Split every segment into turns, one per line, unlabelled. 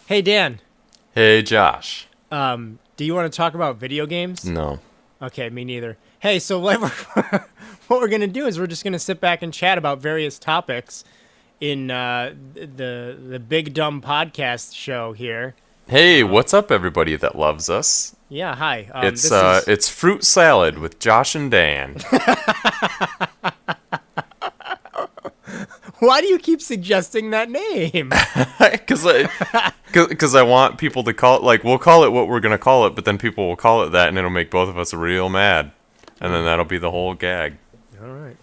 Hey, Dan.
Hey, Josh.
Do you want to talk about video games?
No.
Okay, me neither. Hey, so what we're going to do is we're just going to sit back and chat about various topics in the Big Dumb Podcast show here.
Hey, what's up, everybody that loves us?
Yeah, hi.
It's fruit salad with Josh and Dan.
Why do you keep suggesting that name?
Because I want people to call it, like, we'll call it what we're going to call it, but then people will call it that, and it'll make both of us real mad. And then that'll be the whole gag.
All right.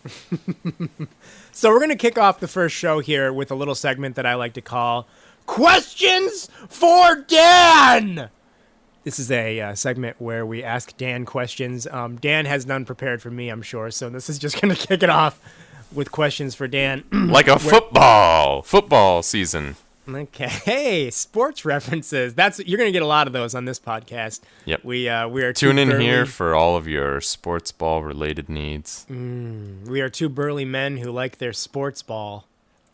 So we're going to kick off the first show here with a little segment that I like to call Questions for Dan! This is a segment where we ask Dan questions. Dan has none prepared for me, I'm sure, so this is just going to kick it off with questions for Dan.
Like a football season.
Okay. Hey, sports references. You're going to get a lot of those on this podcast.
Yep.
We are
Tune in here for all of your sports ball related needs.
We are two burly men who like their sports ball.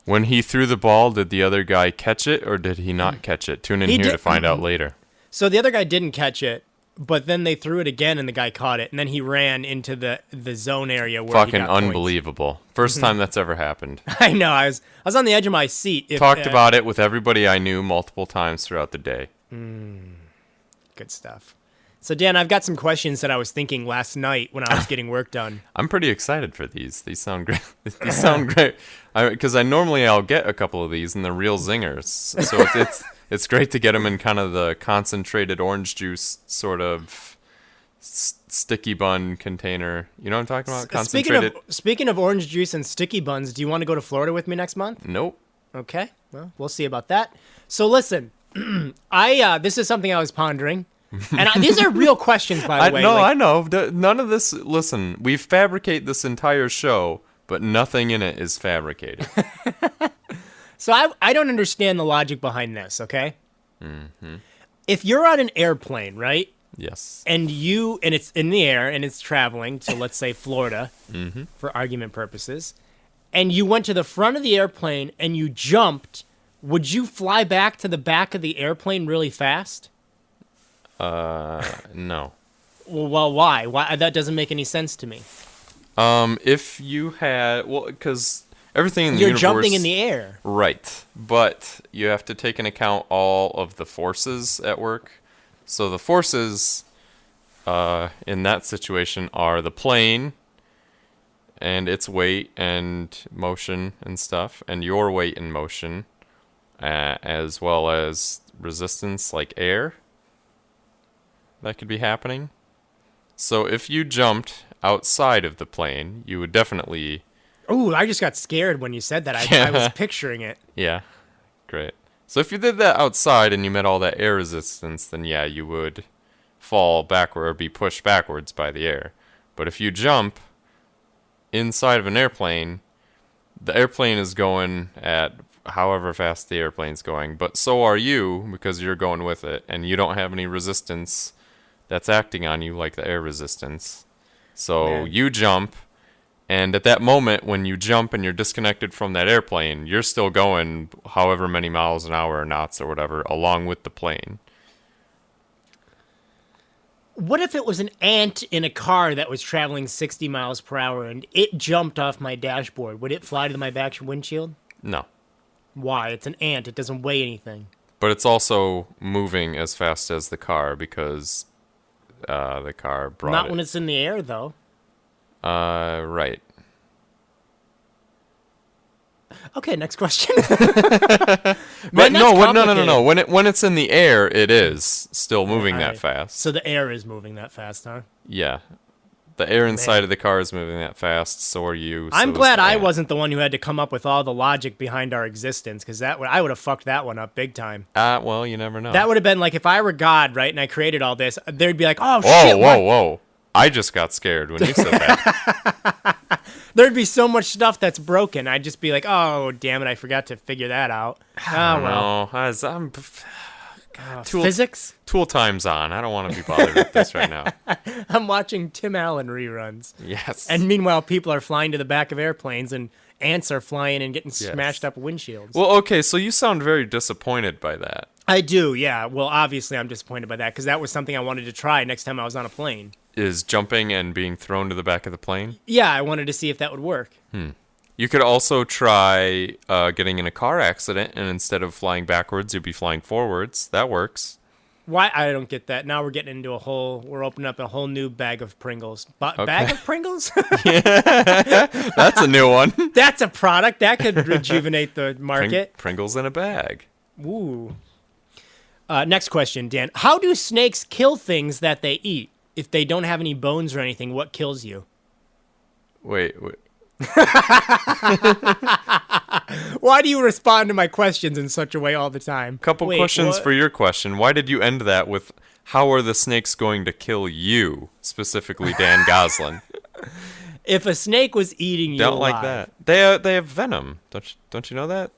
When he threw the ball, did the other guy catch it or did he not catch it? Tune in here to find out later.
So the other guy didn't catch it, but then they threw it again and the guy caught it, and then he ran into the zone area where he got points.
Unbelievable. First time that's ever happened.
I know. I was on the edge of my seat.
Talked about it with everybody I knew multiple times throughout the day.
Good stuff. So, Dan, I've got some questions that I was thinking last night when I was getting work done.
I'm pretty excited for these. These sound great. These sound great. Because I'll get a couple of these and they're real zingers. So it's great to get them in kind of the concentrated orange juice sort of sticky bun container. You know what I'm talking about? Concentrated.
Speaking of orange juice and sticky buns, do you want to go to Florida with me next month?
Nope.
Okay. Well, we'll see about that. So listen, this is something I was pondering. And these are real questions, by the way.
No, I know. None of this. Listen, we fabricate this entire show, but nothing in it is fabricated.
So I don't understand the logic behind this. Okay. Mm-hmm. If you're on an airplane, right?
Yes.
And it's in the air and it's traveling to, let's say, Florida, for argument purposes, and you went to the front of the airplane and you jumped, would you fly back to the back of the airplane really fast?
No.
Well, why? Why? That doesn't make any sense to me.
If you had, because everything in the universe...
You're jumping in the air.
Right. But you have to take into account all of the forces at work. So the forces, in that situation are the plane and its weight and motion and stuff, and your weight and motion, as well as resistance like air. That could be happening. So if you jumped outside of the plane, you would definitely...
Ooh, I just got scared when you said that. I was picturing it.
Yeah, great. So if you did that outside and you met all that air resistance, then yeah, you would fall backward or be pushed backwards by the air. But if you jump inside of an airplane, the airplane is going at however fast the airplane's going, but so are you because you're going with it, and you don't have any resistance that's acting on you like the air resistance. So you jump, and at that moment when you jump and you're disconnected from that airplane, you're still going however many miles an hour or knots or whatever along with the plane.
What if it was an ant in a car that was traveling 60 miles per hour and it jumped off my dashboard? Would it fly to my back windshield?
No.
Why? It's an ant. It doesn't weigh anything.
But it's also moving as fast as the car because the car brought
Not when it's in the air, though.
Right.
Okay, next question.
But no. When it's in the air, it is still moving that fast.
So the air is moving that fast, huh?
Yeah. The air inside of the car is moving that fast, so are you.
I'm glad I wasn't the one who had to come up with all the logic behind our existence, because I would have fucked that one up big time.
Well, you never know.
That would have been like if I were God, right, and I created all this, they'd be like, oh, shit.
Whoa. I just got scared when you said that.
There'd be so much stuff that's broken. I'd just be like, oh, damn it, I forgot to figure that out.
Oh, well.
Physics?
Tool time's on. I don't want to be bothered with this right now.
I'm watching Tim Allen reruns.
Yes.
And meanwhile, people are flying to the back of airplanes and ants are flying and getting smashed up windshields.
Well, okay, so you sound very disappointed by that.
I do, yeah. Well, obviously I'm disappointed by that because that was something I wanted to try next time I was on a plane.
Is jumping and being thrown to the back of the plane?
Yeah, I wanted to see if that would work.
You could also try getting in a car accident, and instead of flying backwards, you'd be flying forwards. That works.
Why? I don't get that. Now we're getting into we're opening up a whole new bag of Pringles.
Okay.
Bag of Pringles?
That's a new one.
That's a product. That could rejuvenate the market.
Pringles in a bag.
Ooh. Next question, Dan. How do snakes kill things that they eat? If they don't have any bones or anything, what kills you?
Wait.
Why do you respond to my questions in such a way all the time?
Couple questions for your question. Why did you end that with, how are the snakes going to kill you? Specifically, Dan Goslin.
If a snake was eating you
Don't
alive,
like that. They have venom. Don't you know that?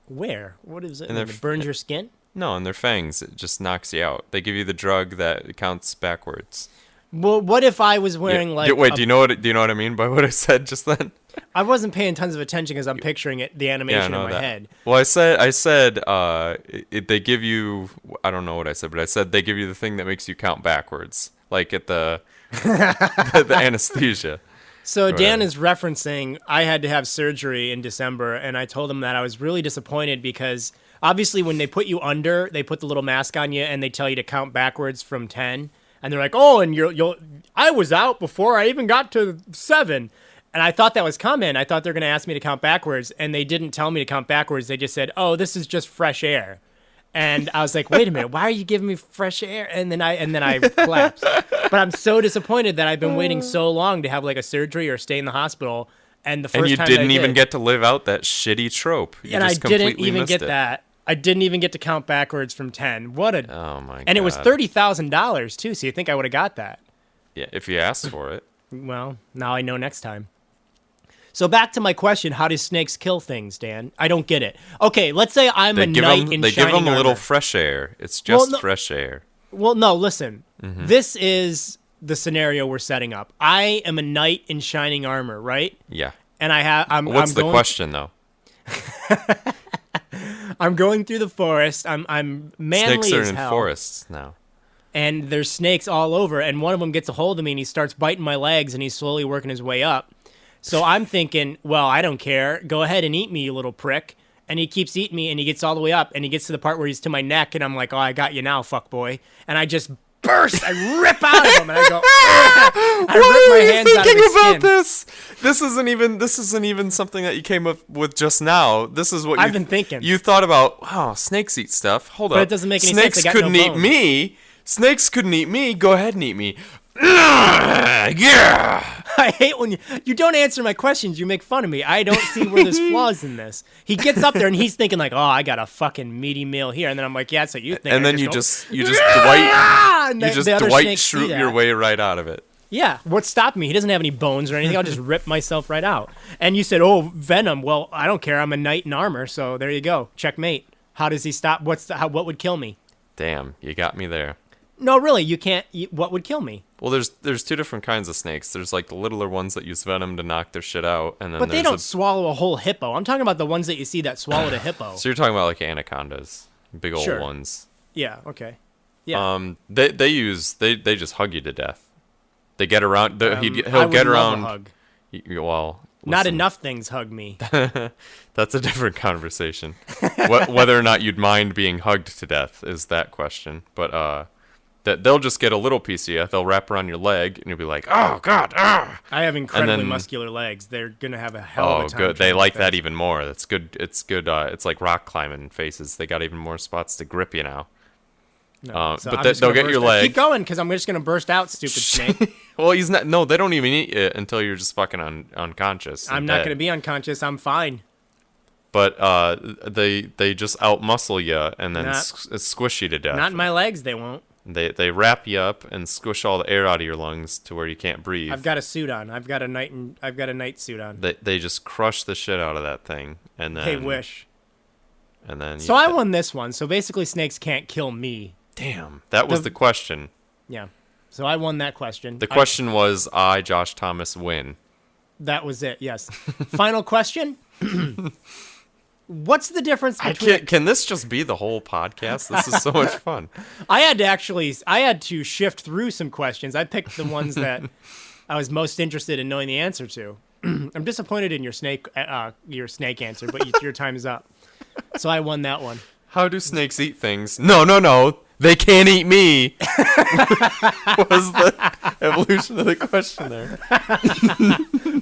Where? What is it?
And
It burns your skin?
No, in their fangs. It just knocks you out. They give you the drug that counts backwards.
Well, what if I was wearing
do you know what I mean by what I said just then?
I wasn't paying tons of attention because I'm picturing the animation in my head.
Well, I said they give you, I don't know what I said, but I said they give you the thing that makes you count backwards, like at the the anesthesia.
So Dan is referencing I had to have surgery in December, and I told him that I was really disappointed because obviously when they put you under, they put the little mask on you and they tell you to count backwards from 10. And they're like, oh, and I was out before I even got to 7. And I thought that was coming. I thought they were going to ask me to count backwards, and they didn't tell me to count backwards. They just said, oh, this is just fresh air. And I was like, wait a minute, why are you giving me fresh air? And then I collapsed. But I'm so disappointed that I've been waiting so long to have like a surgery or stay in the hospital. And the first
you
time
didn't even get to live out that shitty trope.
And I didn't even get that. I didn't even get to count backwards from 10. Oh my God. And it was $30,000 too, so you think I would have got that.
Yeah, if you asked for it.
Well, now I know next time. So back to my question, how do snakes kill things, Dan? I don't get it. Okay, let's say I'm a knight in shining armor.
They give them a little fresh air. It's just fresh air.
Well, no, listen. Mm-hmm. This is the scenario we're setting up. I am a knight in shining armor, right?
Yeah.
And
What's the question, though?
I'm going through the forest. I'm manly as hell.
Snakes are in forests now.
And there's snakes all over, and one of them gets a hold of me, and he starts biting my legs, and he's slowly working his way up. So I'm thinking, well, I don't care. Go ahead and eat me, you little prick. And he keeps eating me, and he gets all the way up, and he gets to the part where he's to my neck, and I'm like, oh, I got you now, fuck boy. And I just burst. I rip out of him, and I go, I rip my hands out of his skin.
About this? This isn't even something that you came up with just now. This is what
I've been thinking.
You thought about, wow, snakes eat stuff. Hold up.
But it doesn't make any
sense.
Snakes couldn't
eat me. Snakes couldn't eat me. Go ahead and eat me. Yeah.
I hate when you don't answer my questions. You make fun of me. I don't see where there's flaws in this. He gets up there and he's thinking like, "Oh, I got a fucking meaty meal here," and then I'm like, "Yeah, so you think?"
And then you just Dwight Schrute your way right out of it.
Yeah, what's stopping me? He doesn't have any bones or anything. I'll just rip myself right out. And you said, "Oh, venom." Well, I don't care. I'm a knight in armor, so there you go. Checkmate. How does he stop? What would kill me?
Damn, you got me there.
No, really, you can't. What would kill me?
Well, there's two different kinds of snakes. There's like the littler ones that use venom to knock their shit out, and then
but they don't swallow a whole hippo. I'm talking about the ones that you see that swallowed a hippo.
So you're talking about like anacondas, big old ones.
Yeah. Okay. Yeah.
They just hug you to death. They get around. He'll
get
around.
A hug.
Well,
not enough things hug me.
That's a different conversation. Whether or not you'd mind being hugged to death is that question. But that they'll just get a little piece of you. They'll wrap around your leg, and you'll be like, "Oh God!" Ah!
I have incredibly muscular legs. They're gonna have a hell of a time.
Oh, good. They like that even more. That's good. It's good. It's like rock climbing faces. They got even more spots to grip you now.
No,
but they'll get your leg.
Keep going, because I'm just gonna burst out, stupid snake.
Well, he's not. No, they don't even eat it until you're just fucking unconscious.
I'm not gonna be unconscious. I'm fine.
But they just outmuscle you and then squish you to death.
Not in my legs. They won't.
They wrap you up and squish all the air out of your lungs to where you can't breathe.
I've got a suit on. I've got a night suit on.
They just crush the shit out of that thing, and then
they wish.
And then
so I won this one. So basically, snakes can't kill me.
Damn, that was the question.
Yeah, so I won that question.
The question was, Josh Thomas, win.
That was it. Yes. Final question. What's the difference
I
between...
can't. Can this just be the whole podcast? This is so much fun.
I had to shift through some questions. I picked the ones that I was most interested in knowing the answer to. I'm disappointed in your snake answer, but your time is up. So I won that one.
How do snakes eat things? No. They can't eat me. Was the evolution of the question there?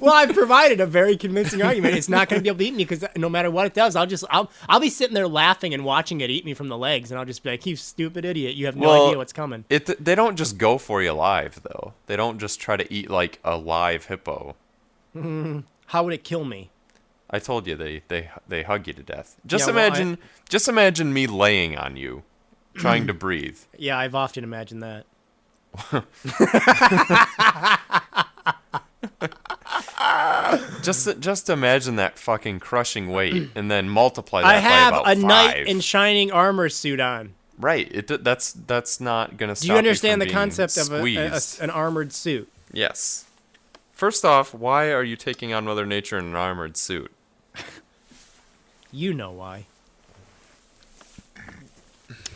Well, I've provided a very convincing argument. It's not going to be able to eat me because no matter what it does, I'll be sitting there laughing and watching it eat me from the legs, and I'll just be like, "You stupid idiot! You have no idea what's coming."
They don't just go for you live though. They don't just try to eat like a live hippo.
How would it kill me?
I told you they hug you to death. Just imagine me laying on you, trying to breathe.
Yeah, I've often imagined that.
Just imagine that fucking crushing weight, and then multiply that
I have
by about
a
5.
knight in shining armor suit on.
Right. That's not gonna stop.
Do you understand the
being
concept of an armored suit?
Yes. First off, why are you taking on Mother Nature in an armored suit?
You know why.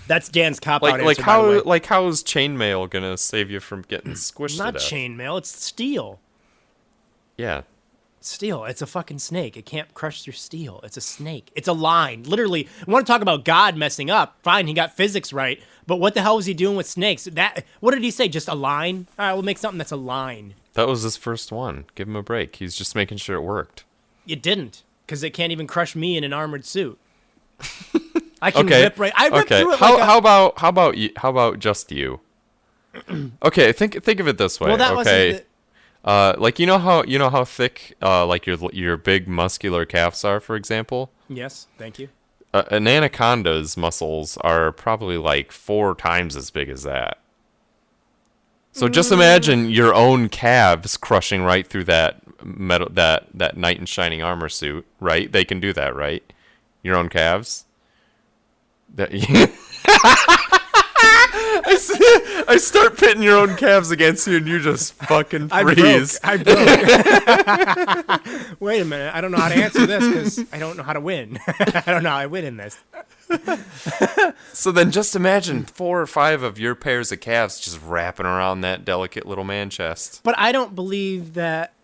That's Dan's cop-out answer,
how
by the way.
like how is chainmail gonna save you from getting squished to
Not
death?
chainmail, it's steel.
Yeah.
Steel. It's a fucking snake. It can't crush your steel. It's a snake. It's a line. Literally, I want to talk about God messing up. Fine, he got physics right, but what the hell was he doing with snakes? What did he say? Just a line? All right, we'll make something that's a line.
That was his first one. Give him a break. He's just making sure it worked.
It didn't, because it can't even crush me in an armored suit. I can rip right. I ripped through it.
How about just you? Okay, think of it this way.
Well, that
okay.
wasn't
Like you know how thick like your big muscular calves are, for example.
Yes, thank you.
An anaconda's muscles are probably like 4 times as big as that. So just imagine your own calves crushing right through that metal, that knight in shining armor suit. Right? They can do that, right? Your own calves. I start pitting your own calves against you, and you just fucking freeze.
I broke. Wait a minute. I don't know how to answer this because I don't know how to win. I don't know how I win in this.
So then just imagine 4 or 5 of your pairs of calves just wrapping around that delicate little man chest.
But I don't believe that.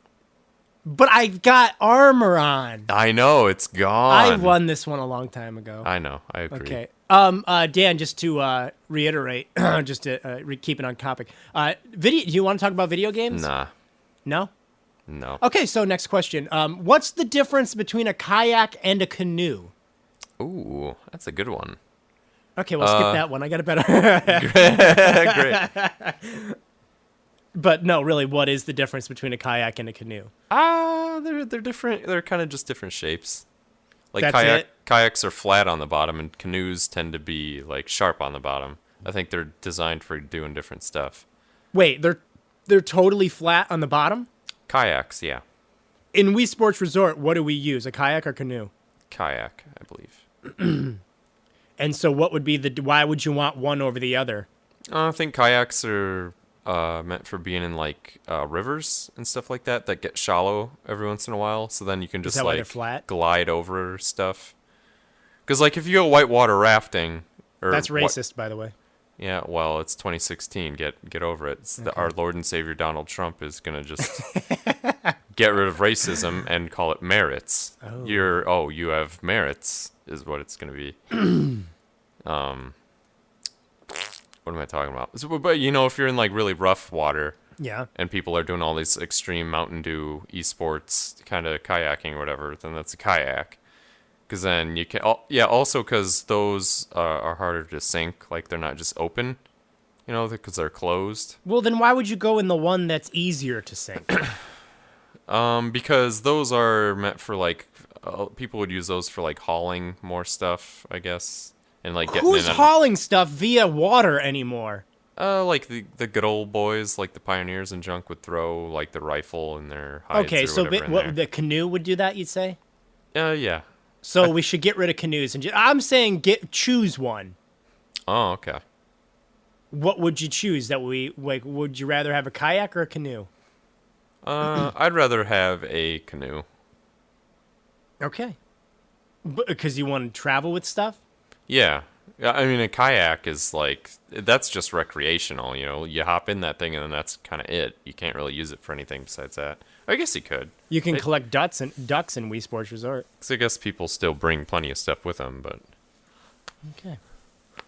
But I've got armor on.
I know, it's gone.
I won this one a long time ago.
I know, I agree.
Okay. Dan, just to reiterate, just to keep it on topic. Do you want to talk about video games?
Nah.
No?
No.
Okay, so next question. What's the difference between a kayak and a canoe?
Ooh, that's a good one.
Okay, well, skip that one. I got a better.
Great.
But no, really, what is the difference between a kayak and a canoe?
They're different. They're kind of just different shapes. Like
That's
kayaks are flat on the bottom, and canoes tend to be like sharp on the bottom. I think they're designed for doing different stuff.
Wait, they're totally flat on the bottom?
Kayaks, yeah.
In Wii Sports Resort, what do we use? A kayak or canoe?
Kayak, I believe.
And so what would be why would you want one over the other?
I think kayaks are meant for being in like rivers and stuff like that get shallow every once in a while. So then you can just
why they're
like
flat?
glide over stuff. Because like if you go whitewater rafting,
That's racist, by the way.
Yeah, well, it's 2016. Get over it. Our Lord and Savior Donald Trump is gonna just get rid of racism and call it merits.
Oh.
You have merits is what it's gonna be. What am I talking about? So, but if you're in like really rough water,
Yeah.
and people are doing all these extreme Mountain Dew esports kind of kayaking or whatever, then that's a kayak. Because then you can, also because those are harder to sink, like they're not just open, because they're closed.
Well, then why would you go in the one that's easier to sink?
Because those are meant for like, people would use those for like hauling more stuff, I guess. And like getting
Who's hauling stuff via water anymore?
Like the good old boys, like the pioneers and junk would throw like the rifle in their hides.
Okay,
or
so
whatever
the canoe would do that, you'd say?
Yeah.
So we should get rid of canoes and I'm saying choose one.
Oh, okay.
What would you choose? Would you rather have a kayak or a canoe?
I'd rather have a canoe.
Okay. Because you want to travel with stuff?
Yeah. I mean, a kayak is like, that's just recreational, You hop in that thing and then that's kind of it. You can't really use it for anything besides that. I guess you could.
You can collect ducks in Wii Sports Resort.
So I guess people still bring plenty of stuff with them, but...
Okay.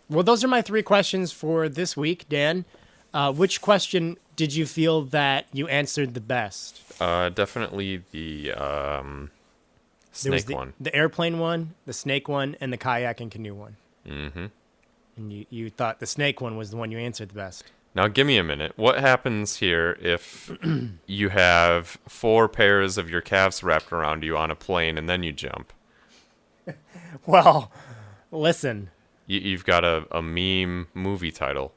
Well, those are my 3 questions for this week, Dan. Which question did you feel that you answered the best?
Definitely the snake one.
The airplane one, the snake one, and the kayak and canoe one.
Mm-hmm.
And you thought the snake one was the one you answered the best.
Now, give me a minute. What happens here if you have 4 pairs of your calves wrapped around you on a plane and then you jump?
Well, listen.
You've got a meme movie title.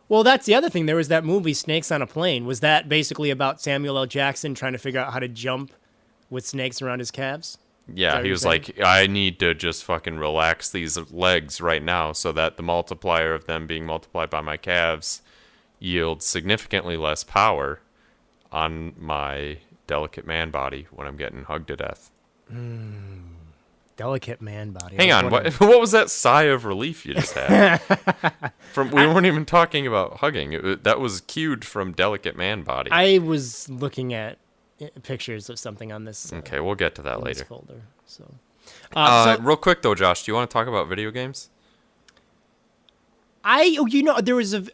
Well, that's the other thing. There was that movie, Snakes on a Plane. Was that basically about Samuel L. Jackson trying to figure out how to jump with snakes around his calves?
Yeah, he was like, I need to just fucking relax these legs right now so that the multiplier of them being multiplied by my calves yields significantly less power on my delicate man body when I'm getting hugged to death.
Delicate man body.
Hang on, what was that sigh of relief you just had? We weren't even talking about hugging. That was cued from delicate man body.
I was looking at pictures of something on this.
Okay, we'll get to that later.
Folder. So,
real quick though, Josh, do you want to talk about video games?
There was a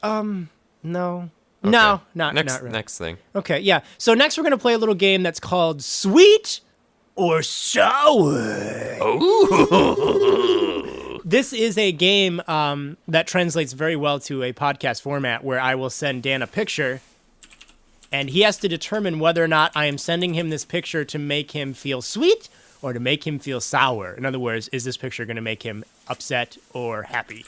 no. Okay. No, not really.
Next thing.
Okay, yeah. So next we're gonna play a little game that's called Sweet or Sour.
Ooh.
This is a game that translates very well to a podcast format where I will send Dan a picture, and he has to determine whether or not I am sending him this picture to make him feel sweet or to make him feel sour. In other words, is this picture going to make him upset or happy?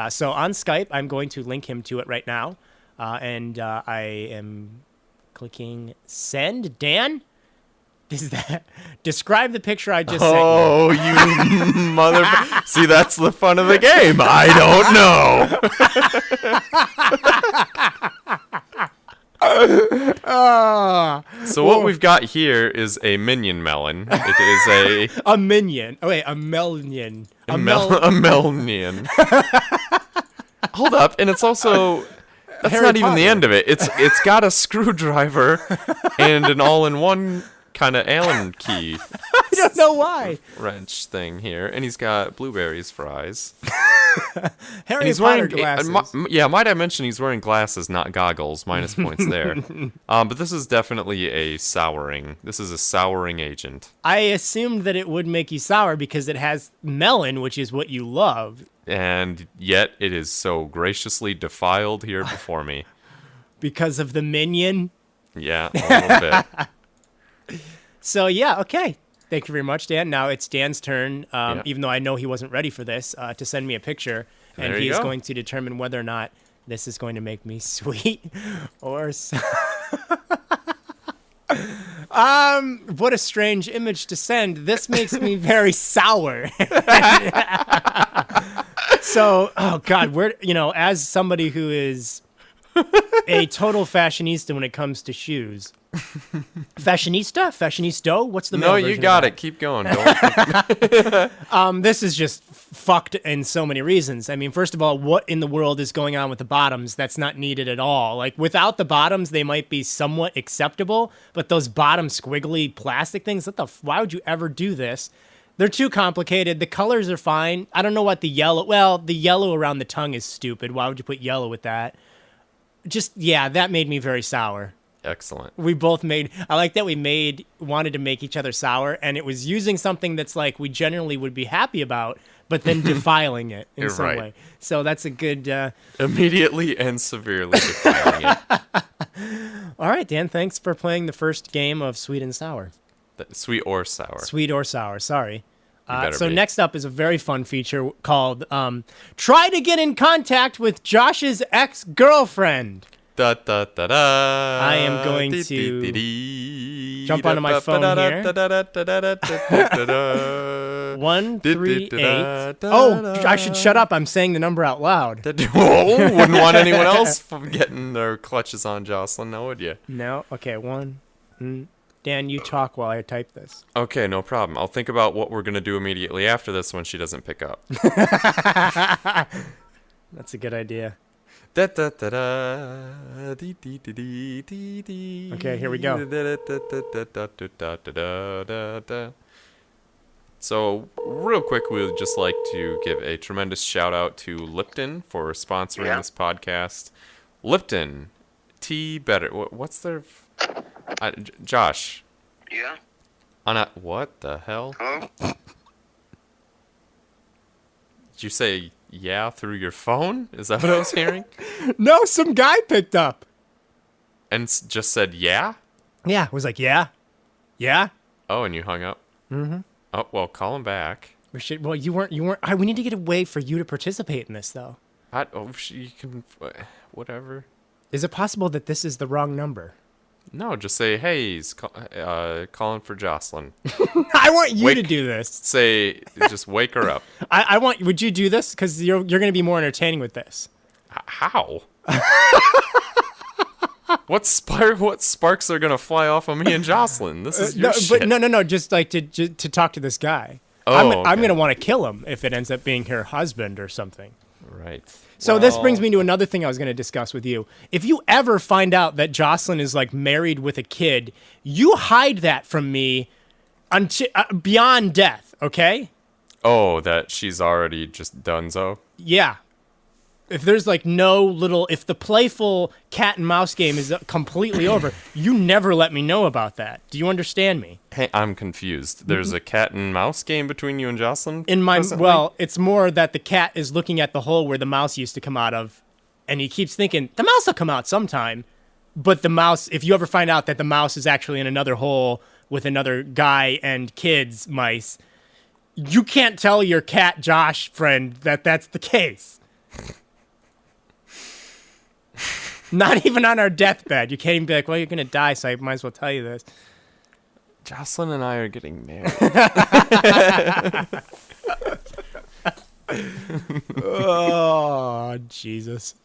So on Skype, I'm going to link him to it right now, and I am clicking send. Dan? Describe the picture I just sent you.
Oh, you mother... See, that's the fun of the game. I don't know. So what we've got here is a minion melon. It is
a minion. Oh wait, a melon.
A melonian. Hold up, and it's also... That's
Harry
not even
Potter.
the end of it. It's got a screwdriver and an all-in-one kind of Allen key.
I don't know why.
Wrench thing here, and he's got blueberries for eyes.
Harry Potter glasses.
Might I mention he's wearing glasses, not goggles. Minus points there. But this is definitely a souring. This is a souring agent.
I assumed that it would make you sour because it has melon, which is what you love.
And yet it is so graciously defiled here before me.
Because of the minion?
Yeah, a little bit.
So, yeah, okay. Thank you very much, Dan. Now it's Dan's turn, even though I know he wasn't ready for this, to send me a picture. And he is going to determine whether or not this is going to make me sweet or sour. What a strange image to send. This makes me very sour. So, oh God, as somebody who is a total fashionista when it comes to shoes. Fashionista? Fashionisto? What's the male version
you got
of
it. Keep going.
This is just fucked in so many reasons. I mean, first of all, what in the world is going on with the bottoms? That's not needed at all. Like, without the bottoms, they might be somewhat acceptable, but those bottom squiggly plastic things, why would you ever do this? They're too complicated. The colors are fine. I don't know what the yellow around the tongue is stupid. Why would you put yellow with that? That made me very sour.
Excellent.
I like that we wanted to make each other sour, and it was using something that's like we generally would be happy about, but then defiling it in some way. So that's a good...
Immediately and severely defiling it.
All right, Dan, thanks for playing the first game of Sweet and Sour.
Sweet or sour.
Sweet or sour, sorry.
So
next up is a very fun feature called Try to Get in Contact with Josh's Ex-Girlfriend.
Da, da, da, da.
I am going to jump onto my phone here. 138. Oh, I should shut up. I'm saying the number out loud.
Wouldn't want anyone else from getting their clutches on Jocelyn, now would you?
No. Okay, Dan, you talk while I type this.
Okay, no problem. I'll think about what we're going to do immediately after this when she doesn't pick up.
That's a good idea. Okay, here we go.
So, real quick, we would just like to give a tremendous shout out to Lipton for sponsoring this podcast. Lipton, tea better. What's their... Josh.
Yeah?
What the hell?
Hello?
Did you say yeah through your phone? Is that what I was hearing?
No, some guy picked up.
And just said yeah?
Yeah, was like, yeah.
Oh, and you hung up? Mm-hmm. Oh, well, call him back.
Well, you weren't. We need to get a way for you to participate in this, though.
You can, whatever.
Is it possible that this is the wrong number?
No, just say, hey, he's calling for Jocelyn.
I want you to do this.
Say, just wake her up.
I want. Would you do this? Because you're going to be more entertaining with this.
How? What sparks are gonna fly off of me and Jocelyn? This is your shit.
But no. Just like to talk to this guy.
Oh,
I'm gonna want to kill him if it ends up being her husband or something.
Right.
So this brings me to another thing I was going to discuss with you. If you ever find out that Jocelyn is like married with a kid, you hide that from me until beyond death. Okay?
Oh, that she's already just donezo?
Yeah. If there's like if the playful cat and mouse game is completely over, you never let me know about that. Do you understand me?
Hey, I'm confused. There's a cat and mouse game between you and Jocelyn?
It's more that the cat is looking at the hole where the mouse used to come out of, and he keeps thinking, the mouse will come out sometime. But the mouse, if you ever find out that the mouse is actually in another hole with another guy and kids mice, you can't tell your cat Josh friend that that's the case. Not even on our deathbed. You can't even be like, well, you're going to die, so I might as well tell you this.
Jocelyn and I are getting married.
Oh, Jesus.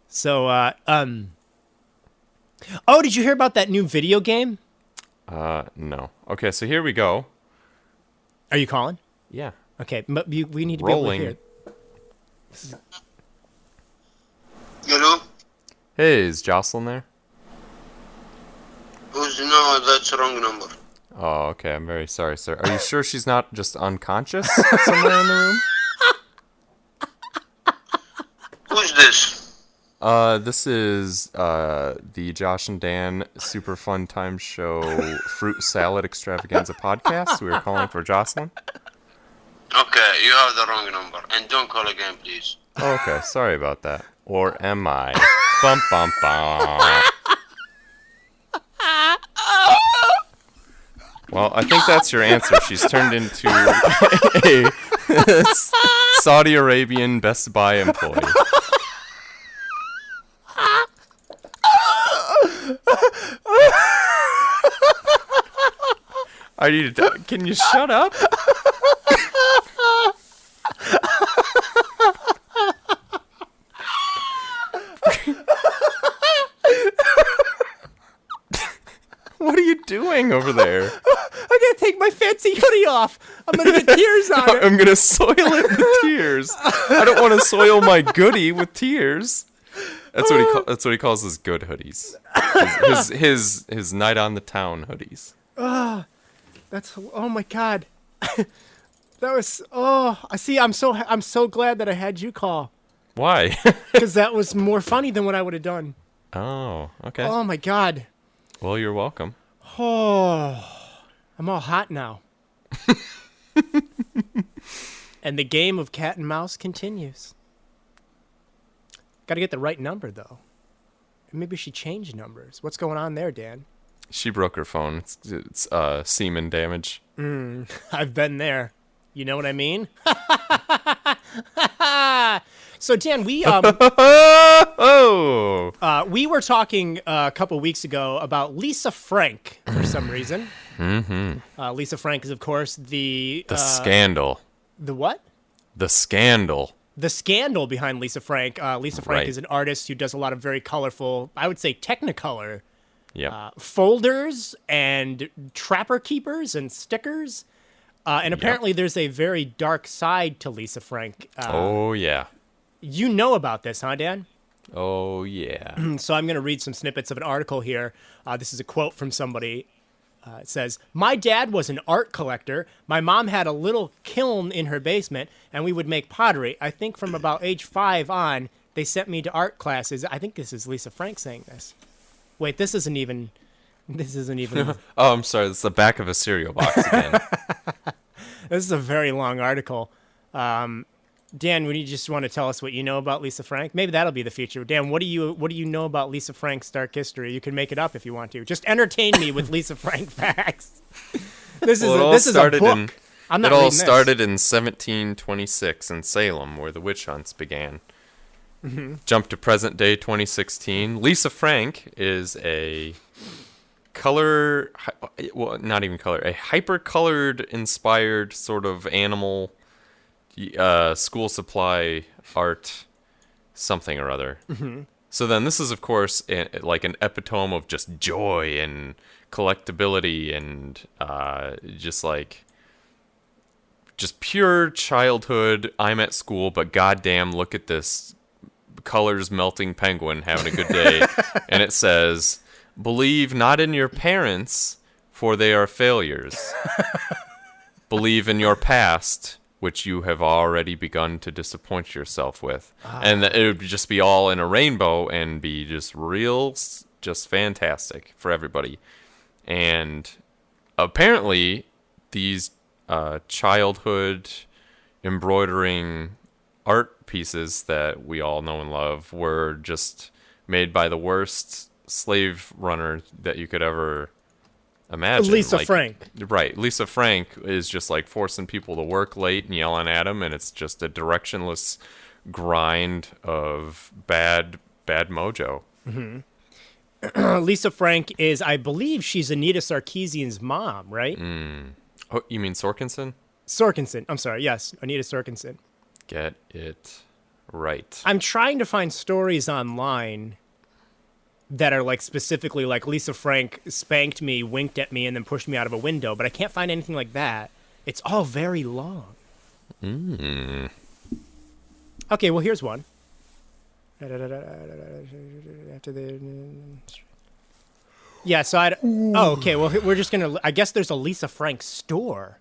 So, did you hear about that new video game?
No. Okay, so here we go.
Are you calling?
Yeah.
Okay, but we need to
Rolling.
be able to hear it.
Hello?
Hey, is Jocelyn there?
No, that's wrong number.
Oh, okay. I'm very sorry, sir. Are you sure she's not just unconscious somewhere in the room?
Who's this?
This is the Josh and Dan Super Fun Time Show Fruit Salad Extravaganza podcast. We were calling for Jocelyn.
Okay, you have the wrong number. And don't call again, please.
Oh, okay, sorry about that. Or am I? Bum bum bum. Well, I think that's your answer. She's turned into a Saudi Arabian Best Buy employee. Can you shut up? What are you doing over there?
I gotta take my fancy hoodie off. I'm gonna get tears on it.
I'm gonna soil it with tears. I don't want to soil my goodie with tears. That's what he calls his good hoodies. His night on the town hoodies.
Oh my God. That was I see. I'm so glad that I had you call.
Why?
Because that was more funny than what I would have done.
Oh, okay.
Oh my God.
Well, you're welcome.
Oh, I'm all hot now. And the game of cat and mouse continues. Got to get the right number, though. Maybe she changed numbers. What's going on there, Dan?
She broke her phone. It's semen damage.
I've been there. You know what I mean? So, Dan, we we were talking a couple weeks ago about Lisa Frank for some reason. Mm-hmm. Lisa Frank is, of course, the
scandal.
The what?
The scandal.
The scandal behind Lisa Frank. Lisa Frank
Right.
is an artist who does a lot of very colorful, I would say Technicolor
Yep.
folders and trapper keepers and stickers. And apparently there's a very dark side to Lisa Frank.
Oh, yeah.
You know about this, huh, Dan?
Oh, yeah.
So I'm going to read some snippets of an article here. This is a quote from somebody. It says, "My dad was an art collector. My mom had a little kiln in her basement, and we would make pottery. I think from about age 5 on, they sent me to art classes." I think this is Lisa Frank saying this. Wait, this isn't even...
Oh, I'm sorry. It's the back of a cereal box again.
This is a very long article. Dan, would you just want to tell us what you know about Lisa Frank? Maybe that'll be the feature. Dan, what do you know about Lisa Frank's dark history? You can make it up if you want to. Just entertain me with Lisa Frank facts. This is a book. I'm not
It all
reading
started in 1726 in Salem, where the witch hunts began.
Mm-hmm.
Jump to present day 2016. Lisa Frank is a a hyper-colored inspired sort of animal school supply art something or other. Mm-hmm. So then this is, of course, like an epitome of just joy and collectability and just pure childhood. I'm at school, but goddamn, look at this colors melting penguin having a good day. And it says, "Believe not in your parents, for they are failures. Believe in your past, which you have already begun to disappoint yourself with." And it would just be all in a rainbow and be just just fantastic for everybody. And apparently these childhood embroidering art pieces that we all know and love were just made by the worst slave runner that you could ever imagine.
Lisa Frank.
Right. Lisa Frank is just like forcing people to work late and yelling at them, and it's just a directionless grind of bad mojo.
Mm-hmm. Lisa Frank is, I believe she's Anita Sarkeesian's mom, right?
Oh, you mean Sorkinson?
Sorkinson. I'm sorry. Yes, Anita Sorkinson.
Get it right.
I'm trying to find stories online that are like specifically like Lisa Frank spanked me, winked at me, and then pushed me out of a window, but I can't find anything like that. It's all very long. Okay, well, here's one. Yeah, so okay, well, we're just going to... I guess there's a Lisa Frank store.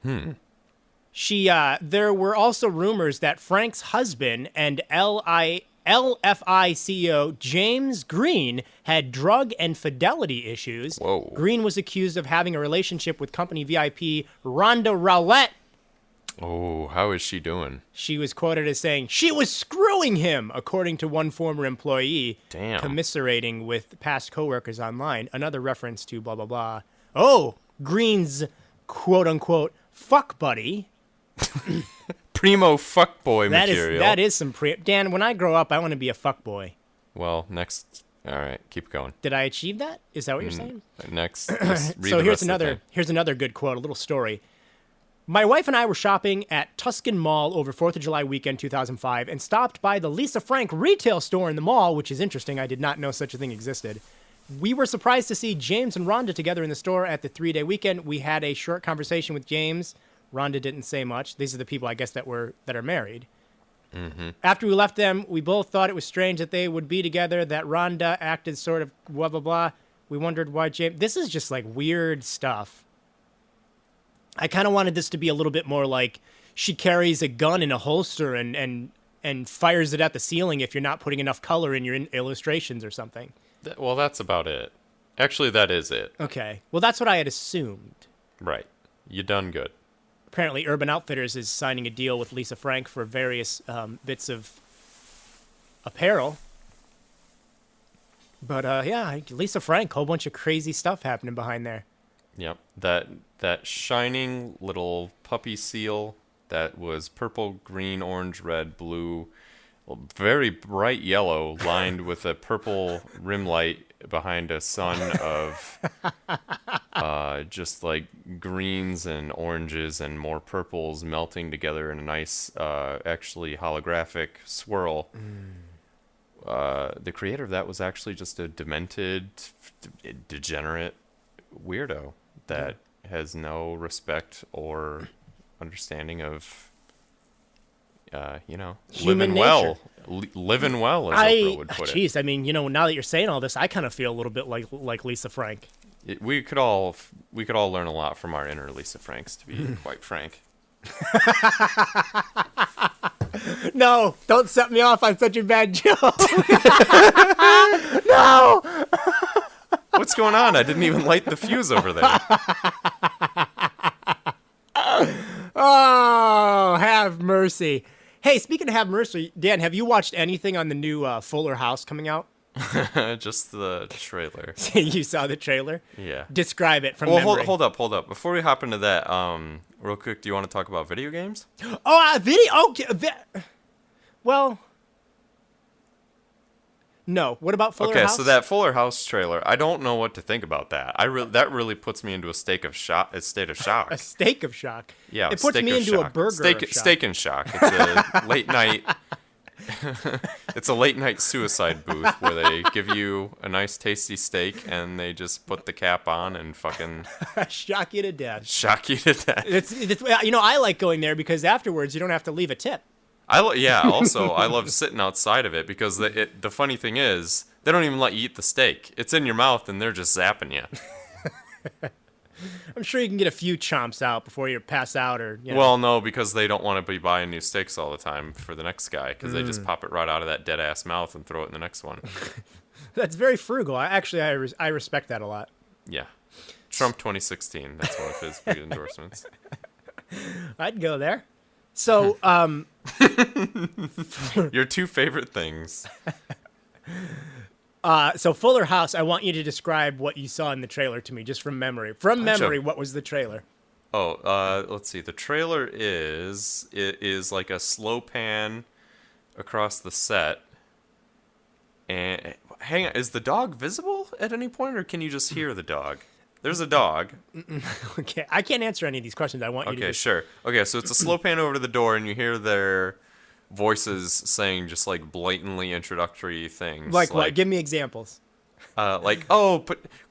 There were also rumors that Frank's husband and LFI CEO James Green had drug and fidelity issues.
Whoa.
Green was accused of having a relationship with company VIP Rhonda Rowlett.
Oh, how is she doing?
She was quoted as saying she was screwing him, according to one former employee.
Damn.
Commiserating with past coworkers online. Another reference to blah, blah, blah. Oh, Green's quote-unquote fuck buddy.
Primo fuckboy material.
That is some Dan, when I grow up, I want to be a fuckboy.
Well, next... All right, keep going.
Did I achieve that? Is that what you're saying?
Next, just read
So
the
here's
rest of the thing.
here's another good quote, a little story. My wife and I were shopping at Tuscan Mall over 4th of July weekend 2005 and stopped by the Lisa Frank retail store in the mall, which is interesting. I did not know such a thing existed. We were surprised to see James and Rhonda together in the store at the 3-day weekend. We had a short conversation with James. Rhonda didn't say much. These are the people, I guess, that are married. Mm-hmm. After we left them, we both thought it was strange that they would be together, that Rhonda acted sort of blah, blah, blah. We wondered why James... This is just like weird stuff. I kind of wanted this to be a little bit more like she carries a gun in a holster and fires it at the ceiling if you're not putting enough color in your illustrations or something.
Well, that's about it. Actually, that is it.
Okay. Well, that's what I had assumed.
Right. You done good.
Apparently, Urban Outfitters is signing a deal with Lisa Frank for various bits of apparel. But, yeah, Lisa Frank, whole bunch of crazy stuff happening behind there.
Yep. That shining little puppy seal that was purple, green, orange, red, blue, very bright yellow, lined with a purple rim light behind a sun of just like greens and oranges and more purples melting together in a nice, actually holographic swirl. the creator of that was actually just a demented, degenerate weirdo that has no respect or understanding of,
Human
living well.
nature.
Living well, as Oprah would put it.
Jeez, I mean, now that you're saying all this, I kind of feel a little bit like Lisa Frank.
We could all learn a lot from our inner Lisa Franks, to be quite frank.
No, don't set me off on such a bad joke. No.
What's going on? I didn't even light the fuse over there.
Oh, have mercy. Hey, speaking of have mercy, Dan, have you watched anything on the new Fuller House coming out?
Just the trailer.
You saw the trailer?
Yeah.
Describe it from
Well,
memory.
hold up. Before we hop into that, real quick, do you want to talk about video games?
Oh, video. Okay. Well, no. What about Fuller House?
Okay, so that Fuller House trailer, I don't know what to think about that. That really puts me into a state of shock.
A steak of shock.
Yeah,
it puts me into a burger.
Steak and shock. It's a late night. It's a late night suicide booth where they give you a nice tasty steak and they just put the cap on and fucking
shock you to death.
Shock you to death.
It's I like going there because afterwards you don't have to leave a tip.
Also, I love sitting outside of it because the funny thing is, they don't even let you eat the steak. It's in your mouth and they're just zapping you.
I'm sure you can get a few chomps out before you pass out or,
Well, no, because they don't want to be buying new steaks all the time for the next guy because they just pop it right out of that dead-ass mouth and throw it in the next one.
That's very frugal. I respect that a lot.
Yeah. Trump 2016. That's one of his big endorsements.
I'd go there. So,
Your two favorite things.
So Fuller House, I want you to describe what you saw in the trailer to me, just from memory. From memory, what was the trailer?
Oh, let's see. The trailer is like a slow pan across the set. And hang on, is the dog visible at any point, or can you just hear the dog? There's a dog.
Okay, I can't answer any of these questions. I want you to.
Okay, sure. Okay, so it's a slow pan over to the door, and you hear their voices saying just like blatantly introductory things.
Like what? Give me examples.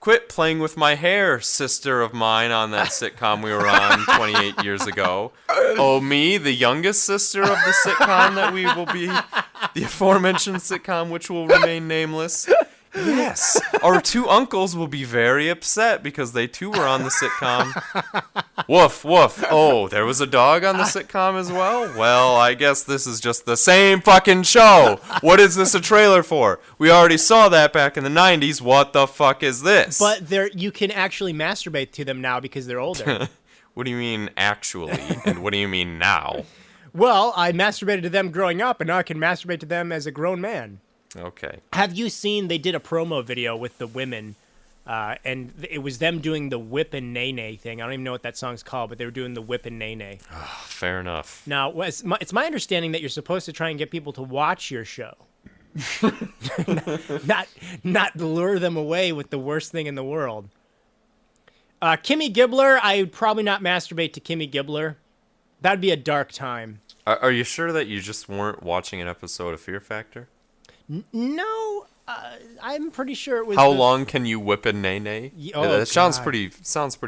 Quit playing with my hair, sister of mine, on that sitcom we were on 28 years ago. Oh, me, the youngest sister of the sitcom that we will be, the aforementioned sitcom which will remain nameless. Yes, our two uncles will be very upset because they too were on the sitcom. Woof, woof. Oh, there was a dog on the sitcom as well? Well, I guess this is just the same fucking show. What is this a trailer for? We already saw that back in the 90s. What the fuck is this?
But you can actually masturbate to them now because they're older.
What do you mean actually? And what do you mean now?
Well, I masturbated to them growing up, and now I can masturbate to them as a grown man.
Okay.
Have you seen, they did a promo video with the women, and it was them doing the whip and nay nay thing. I don't even know what that song's called, but they were doing the whip and nay nay.
Fair enough.
Now, it's my understanding that you're supposed to try and get people to watch your show. not lure them away with the worst thing in the world. Kimmy Gibbler, I would probably not masturbate to Kimmy Gibbler. That'd be a dark time.
Are you sure that you just weren't watching an episode of Fear Factor?
No, I'm pretty sure it was.
How long can you whip a nay nay?
Oh,
that sounds pretty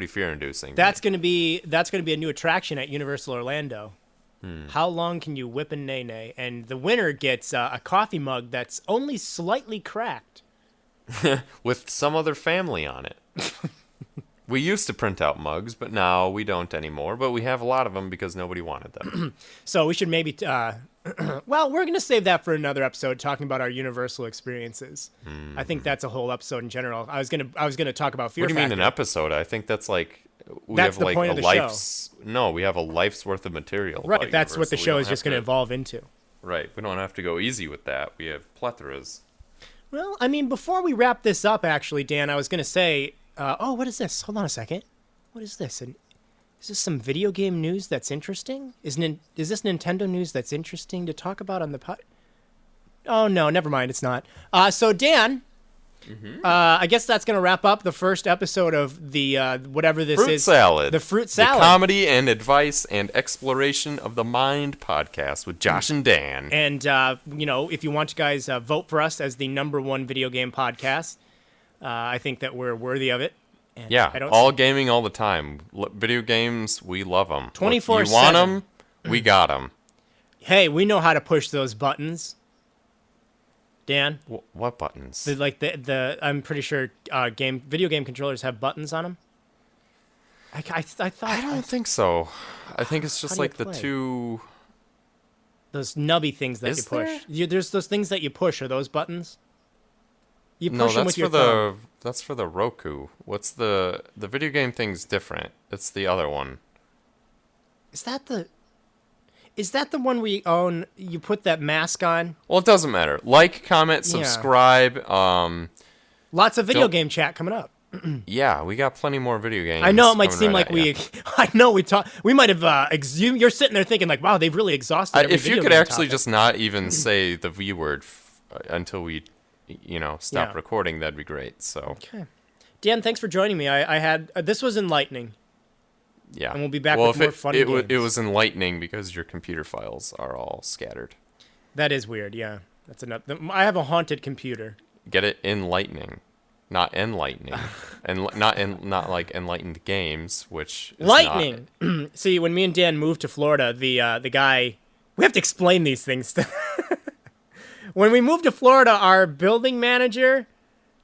fear-inducing.
That's gonna be a new attraction at Universal Orlando. How long can you whip a nay nay? And the winner gets a coffee mug that's only slightly cracked,
with some other family on it. We used to print out mugs, but now we don't anymore. But we have a lot of them because nobody wanted them.
So we should maybe. Well, we're gonna save that for another episode, talking about our Universal experiences. I think that's a whole episode in general. I was gonna talk about Fear Factor.
What do you mean an episode? I think that's like
that's the point of the
life's. No, we have a life's worth of material.
Right, that's what the show is just gonna evolve into.
Right, we don't have to go easy with that. We have plethoras.
Well, I mean, before we wrap this up, actually, Dan, I was gonna say. What is this? Hold on a second. What is this? Is this some video game news that's interesting? Is this Nintendo news that's interesting to talk about on the pod? Oh, no, never mind. It's not. So, Dan, I guess that's gonna wrap up the first episode of the whatever this
Fruit
is.
Salad.
The Fruit Salad.
The comedy and advice and exploration of the mind podcast with Josh and Dan.
And if you want to guys vote for us as the #1 video game podcast, I think that we're worthy of it. And
Yeah, all gaming all the time. Video games, we love them.
24/7.
You want them? We got them.
Hey, we know how to push those buttons. Dan,
What buttons?
the I'm pretty sure video game controllers have buttons on them. I thought
I don't think so. I think it's just
How do you
like the
play?
two.
those nubby things that
Is
you push.
there?
There's those things that you push. Are those buttons? You push
No,
them
that's
with
for
your thumb.
that's for the Roku. What's the video game thing's different? It's the other one.
Is that the one where you put that mask on?
Well, it doesn't matter. Like, comment,
Yeah.
subscribe.
Lots of video
Don't-
game chat coming up.
Yeah, we got plenty more video games.
I know it might
coming
seem
right
like
at ya.
I know we might have exhumed. You're sitting there thinking like, wow, they've really exhausted. Every
If you
video
could
game
actually
topic.
just not even say the V word until we, stop
Yeah.
recording, that'd be great. So
Okay. Dan, thanks for joining me. I had this was enlightening.
yeah,
And we'll be back
well,
with
if
more
it,
funny
it, wa-
games.
it was enlightening because your computer files are all scattered.
That is weird. Yeah, that's enough. I have a haunted computer.
Get it enlightening, not enlightening, and not like enlightened games, which is
Lightning. See, when me and Dan moved to Florida, the guy. We have to explain these things. When we moved to Florida, our building manager,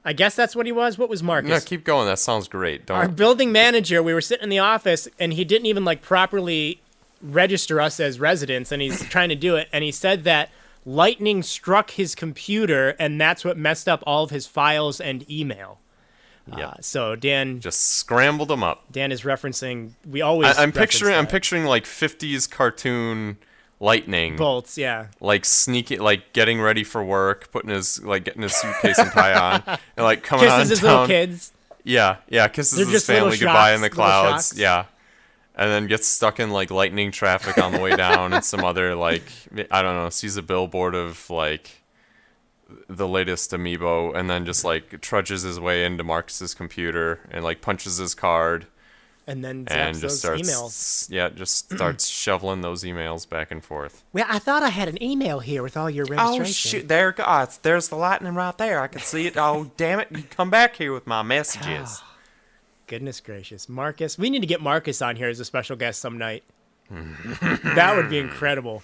I guess that's what he was. What was Marcus?
No, keep going. That sounds great.
Our
Don't.
building manager, we were sitting in the office, and he didn't even properly register us as residents, and he's trying to do it, and he said that lightning struck his computer, and that's what messed up all of his files and email.
Yeah.
So Dan
Just scrambled them up.
is referencing. We always.
I'm
reference
picturing. I'm
that.
picturing like 50s cartoon lightning.
bolts. Yeah.
Like sneaking, like getting ready for work, getting his suitcase and tie on, and like coming on
Kisses his
down.
little kids.
Yeah, kisses
They're
his
just little
family goodbye in the
shocks, little
clouds.
shocks.
Yeah, and then gets stuck in like lightning traffic on the way down, and some other I don't know, sees a billboard of like the latest amiibo, and then just like trudges his way into Marcus's computer and like punches his card.
And then
And
zaps
just
those
starts,
emails.
just starts shoveling those emails back and forth.
Well, I thought I had an email here with all your registration.
Oh shoot! There's the lightning right there. I can see it. Oh damn it! You come back here with my messages.
Goodness gracious. Marcus. We need to get Marcus on here as a special guest some night. That would be incredible.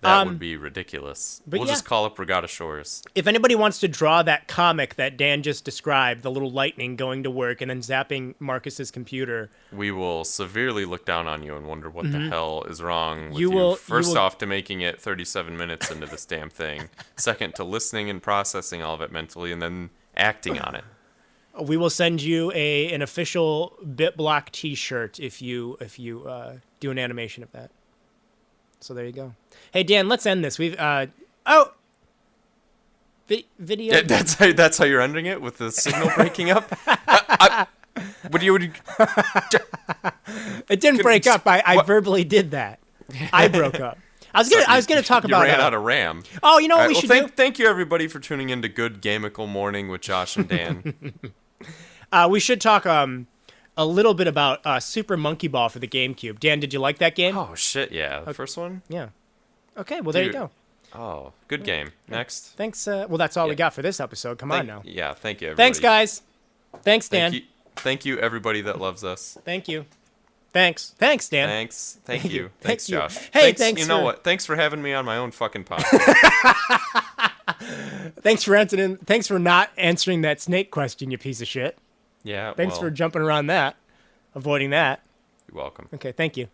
That would be ridiculous.
but
We'll
yeah.
just call up Regatta Shores.
If anybody wants to draw that comic that Dan just described, the little lightning going to work and then zapping Marcus's computer,
We will severely look down on you and wonder what the hell is wrong with
You
you.
will-
First
you will-
off, to making it 37 minutes into this damn thing. Second, to listening and processing all of it mentally, and then acting on it.
we will send you an official BitBlock T-shirt if you do an animation of that. So there you go. Hey Dan, let's end this. We've video.
Yeah, that's how you're ending it, with the signal breaking up. What do you?
It didn't break up. I verbally did that. I broke up. I was gonna talk about.
You ran out of RAM.
Oh, you know what
All right,
we
well,
should do?
thank you everybody for tuning in to Good Gamical Morning with Josh and Dan.
We should talk a little bit about Super Monkey Ball for the GameCube. Dan, did you like that game?
Oh shit, yeah, the first one.
Yeah. Okay, well there you
Dude.
go.
Oh, good game. Next.
Thanks. Well, that's all we
Yeah.
got for this episode. Come on now.
Yeah, thank you everybody.
Thanks, guys. Thanks, Dan.
Thank you everybody that loves us.
Thank you. Thanks, Dan.
Thanks. Thank
you.
you. Thanks,
you.
Josh.
Hey, thanks
You know
for-
what? Thanks for having me on my own fucking podcast.
Thanks for answering. Thanks for not answering that snake question, you piece of shit.
Yeah.
Thanks for jumping around that, avoiding that.
You're welcome.
Okay, thank you.